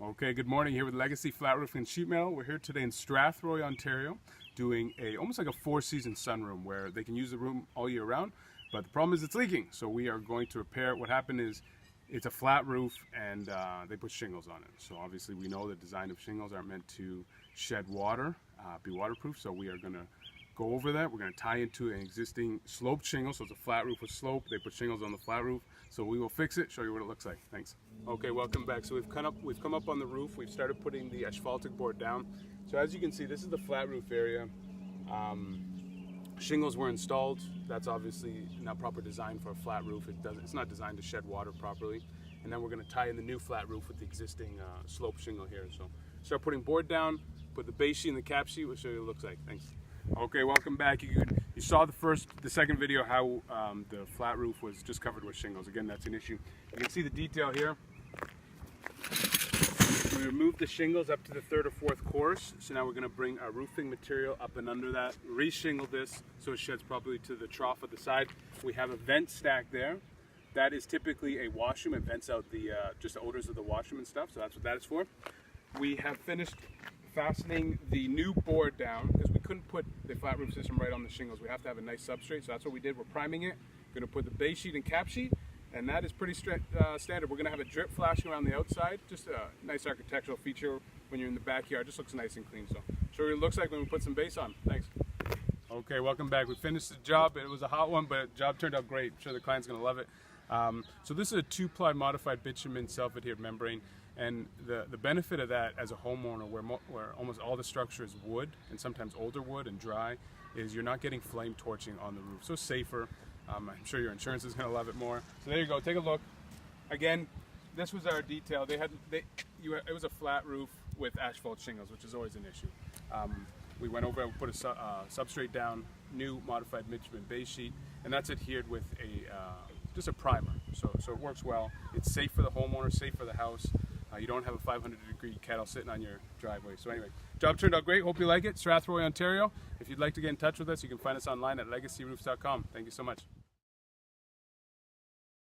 Okay, good morning. Here with Legacy Flat Roof and Sheet Metal. We're here today in Strathroy, Ontario, doing almost like a four-season sunroom where they can use the room all year round, but the problem is it's leaking. So we are going to repair it. What happened is it's a flat roof and they put shingles on it. So obviously we know the design of shingles aren't meant to shed water, be waterproof. So we are going to go over that. We're going to tie into an existing sloped shingle. So it's a flat roof with slope. They put shingles on the flat roof. So we will fix it, show you what it looks like. Thanks. Okay, welcome back. So we've come up on the roof. We've started putting the asphaltic board down. So as you can see, this is the flat roof area. Shingles were installed. That's obviously not proper design for a flat roof. It's not designed to shed water properly. And then we're going to tie in the new flat roof with the existing slope shingle here. So start putting board down, put the base sheet and the cap sheet. We'll show you what it looks like. Thanks. Okay, welcome back. You saw the second video how the flat roof was just covered with shingles. Again, that's an issue. You can see the detail here. We removed the shingles up to the third or fourth course. So now we're going to bring our roofing material up and under that, re-shingle this so it sheds properly to the trough at the side. We have a vent stack there. That is typically a washroom. It vents out the just the odors of the washroom and stuff. So that's what that is for. We have finished fastening the new board down because we couldn't put the flat roof system right on the shingles. We have to have a nice substrate, so that's what we did. We're priming it. We're going to put the base sheet and cap sheet, and that is pretty standard. We're going to have a drip flashing around the outside, just a nice architectural feature when you're in the backyard. Just looks nice and clean. So show you what it looks like when we put some base on. Thanks. Okay, welcome back. We finished the job. It was a hot one, but the job turned out great. I'm sure the client's going to love it. So this is a 2-ply modified bitumen self-adhered membrane. And the benefit of that as a homeowner where almost all the structure is wood and sometimes older wood and dry is you're not getting flame torching on the roof. So safer. I'm sure your insurance is going to love it more. So there you go. Take a look. Again, this was our detail. It was a flat roof with asphalt shingles, which is always an issue. We went over and put a substrate down, new modified bitumen base sheet, and that's adhered with just a primer. So it works well. It's safe for the homeowner, safe for the house. You don't have a 500-degree kettle sitting on your driveway. So anyway, job turned out great. Hope you like it. Strathroy, Ontario. If you'd like to get in touch with us, you can find us online at legacyroofs.com. Thank you so much.